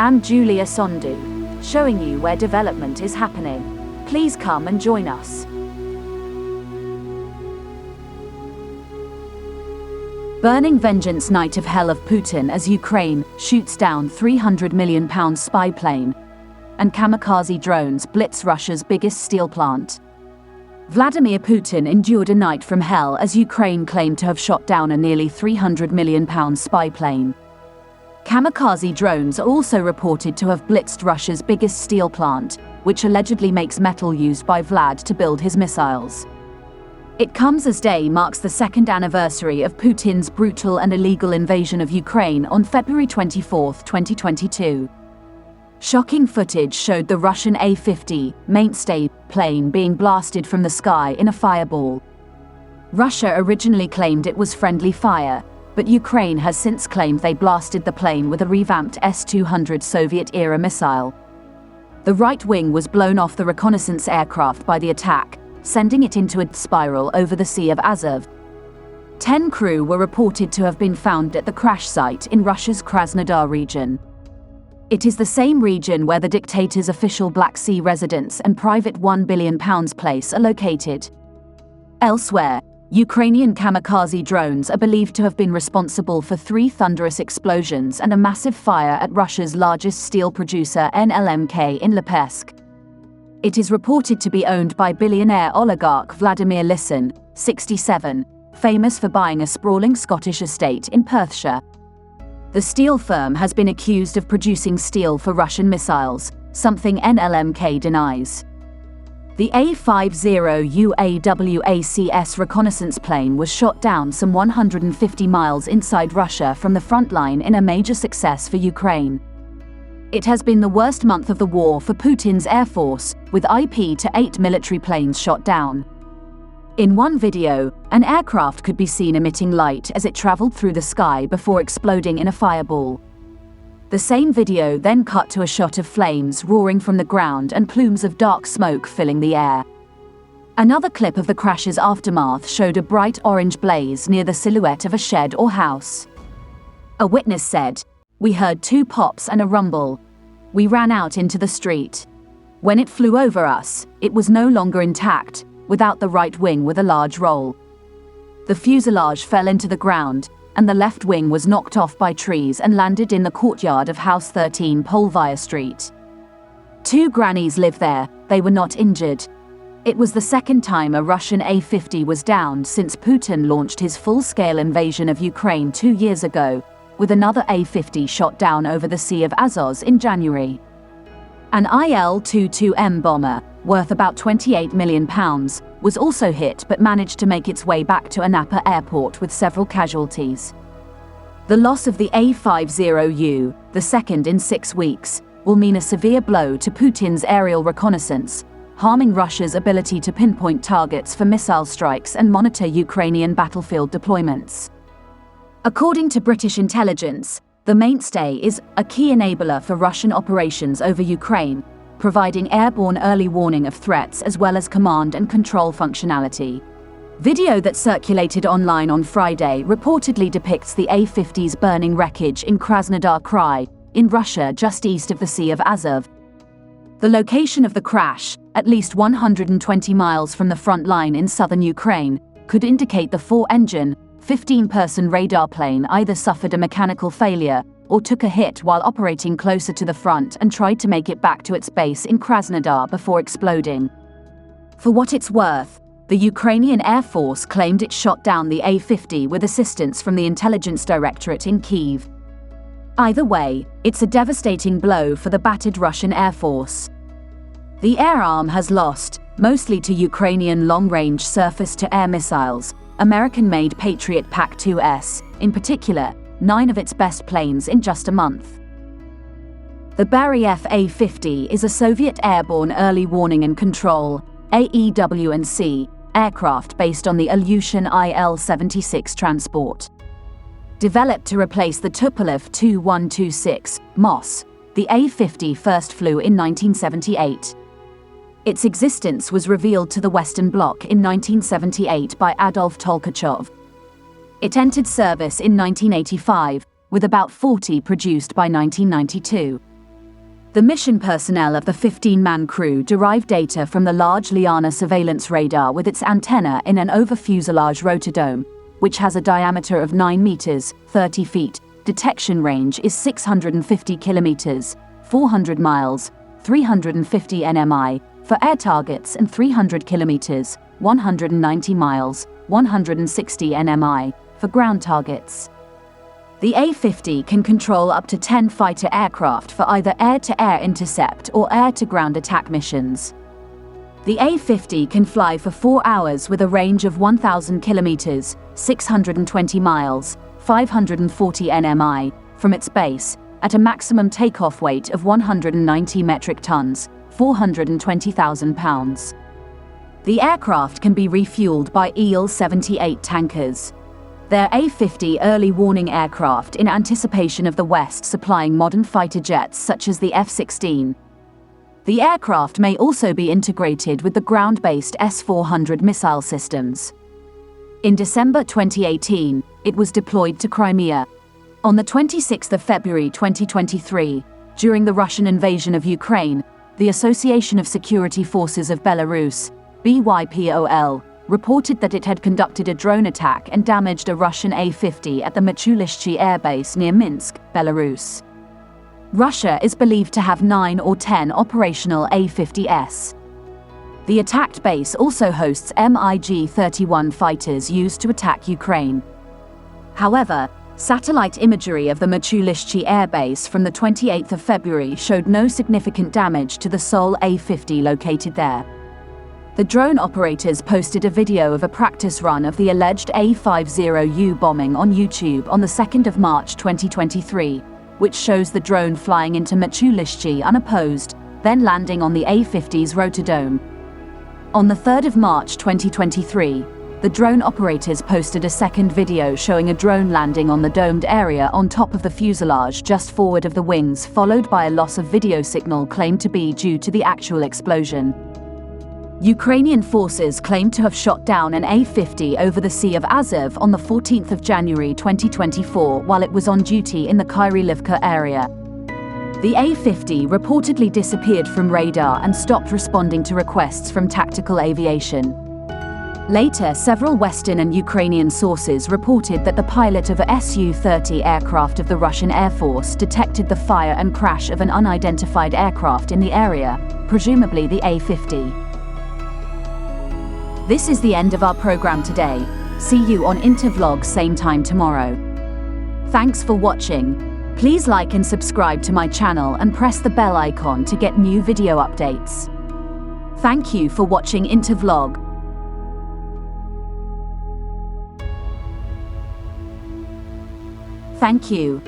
I'm Julia Sondu, showing you where development is happening. Please come and join us. Burning vengeance night of hell of Putin as Ukraine shoots down £300 million spy plane, and kamikaze drones blitz Russia's biggest steel plant. Vladimir Putin endured a night from hell as Ukraine claimed to have shot down a nearly £300 million spy plane. Kamikaze drones are also reported to have blitzed Russia's biggest steel plant, which allegedly makes metal used by Vlad to build his missiles. It comes as day marks the second anniversary of Putin's brutal and illegal invasion of Ukraine on February 24, 2022. Shocking footage showed the Russian A-50 mainstay plane being blasted from the sky in a fireball. Russia originally claimed it was friendly fire, but Ukraine has since claimed they blasted the plane with a revamped S-200 Soviet-era missile. The right wing was blown off the reconnaissance aircraft by the attack, sending it into a spiral over the Sea of Azov. 10 crew were reported to have been found at the crash site in Russia's Krasnodar region. It is the same region where the dictator's official Black Sea residence and private £1 billion place are located. Elsewhere, Ukrainian kamikaze drones are believed to have been responsible for 3 thunderous explosions and a massive fire at Russia's largest steel producer NLMK in Lipetsk. It is reported to be owned by billionaire oligarch Vladimir Lissin, 67, famous for buying a sprawling Scottish estate in Perthshire. The steel firm has been accused of producing steel for Russian missiles, something NLMK denies. The A-50 UAWACS reconnaissance plane was shot down some 150 miles inside Russia from the front line in a major success for Ukraine. It has been the worst month of the war for Putin's Air Force, with IP to 8 military planes shot down. In one video, an aircraft could be seen emitting light as it traveled through the sky before exploding in a fireball. The same video then cut to a shot of flames roaring from the ground and plumes of dark smoke filling the air. Another clip of the crash's aftermath showed a bright orange blaze near the silhouette of a shed or house. A witness said, "We heard 2 pops and a rumble. We ran out into the street. When it flew over us, it was no longer intact, without the right wing with a large roll. The fuselage fell into the ground, and the left wing was knocked off by trees and landed in the courtyard of House 13 Polvaya Street. 2 grannies live there, they were not injured." It was the second time a Russian A-50 was downed since Putin launched his full-scale invasion of Ukraine 2 years ago, with another A-50 shot down over the Sea of Azov in January. An IL-22M bomber, worth about £28 million, was also hit but managed to make its way back to Anapa airport with several casualties. The loss of the A-50U, the second in 6 weeks, will mean a severe blow to Putin's aerial reconnaissance, harming Russia's ability to pinpoint targets for missile strikes and monitor Ukrainian battlefield deployments. According to British intelligence, the mainstay is a key enabler for Russian operations over Ukraine, providing airborne early warning of threats as well as command and control functionality. Video that circulated online on Friday reportedly depicts the A-50's burning wreckage in Krasnodar Krai, in Russia just east of the Sea of Azov. The location of the crash, at least 120 miles from the front line in southern Ukraine, could indicate the 4-engine, 15-person radar plane either suffered a mechanical failure or took a hit while operating closer to the front and tried to make it back to its base in Krasnodar before exploding. For what it's worth, the Ukrainian Air Force claimed it shot down the A-50 with assistance from the Intelligence Directorate in Kyiv. Either way, it's a devastating blow for the battered Russian Air Force. The air arm has lost, mostly to Ukrainian long-range surface-to-air missiles, American-made Patriot PAC-2S, in particular, 9 of its best planes in just a month. The Baryev A-50 is a Soviet airborne early warning and control (AEW&C) aircraft based on the Ilyushin IL-76 transport. Developed to replace the Tupolev Tu-126 MOS, the A-50 first flew in 1978. Its existence was revealed to the Western Bloc in 1978 by Adolf Tolkachov. It entered service in 1985, with about 40 produced by 1992. The mission personnel of the 15-man crew derived data from the large Liana surveillance radar with its antenna in an over-fuselage rotodome, which has a diameter of 9 meters, 30 feet. Detection range is 650 kilometers, 400 miles, 350 nmi, for air targets and 300 kilometers, 190 miles, 160 nmi, for ground targets. The A-50 can control up to 10 fighter aircraft for either air-to-air intercept or air-to-ground attack missions. The A-50 can fly for 4 hours with a range of 1,000 kilometers, 620 miles, 540 nmi, from its base, at a maximum takeoff weight of 190 metric tons, 420,000 pounds. The aircraft can be refueled by Il-78 tankers. They're A-50 early warning aircraft in anticipation of the West supplying modern fighter jets such as the F-16. The aircraft may also be integrated with the ground-based S-400 missile systems. In December 2018, it was deployed to Crimea. On the 26th of February 2023, during the Russian invasion of Ukraine, the Association of Security Forces of Belarus, BYPOL, reported that it had conducted a drone attack and damaged a Russian A-50 at the Machulishchi Air Base near Minsk, Belarus. Russia is believed to have 9 or 10 operational A-50s. The attacked base also hosts MiG-31 fighters used to attack Ukraine. However, satellite imagery of the Machulishchi Air Base from the 28th of February showed no significant damage to the sole A-50 located there. The drone operators posted a video of a practice run of the alleged A-50U bombing on YouTube on the 2nd of March 2023, which shows the drone flying into Machulishchi unopposed, then landing on the A-50's rotodome. On the 3rd of March 2023, the drone operators posted a second video showing a drone landing on the domed area on top of the fuselage just forward of the wings, followed by a loss of video signal claimed to be due to the actual explosion. Ukrainian forces claim to have shot down an A-50 over the Sea of Azov on the 14th of January 2024 while it was on duty in the Kirilivka area. The A-50 reportedly disappeared from radar and stopped responding to requests from tactical aviation. Later, several Western and Ukrainian sources reported that the pilot of a Su-30 aircraft of the Russian Air Force detected the fire and crash of an unidentified aircraft in the area, presumably the A-50. This is the end of our program today. See you on Intervlog same time tomorrow. Thanks for watching. Please like and subscribe to my channel and press the bell icon to get new video updates. Thank you for watching Intervlog. Thank you.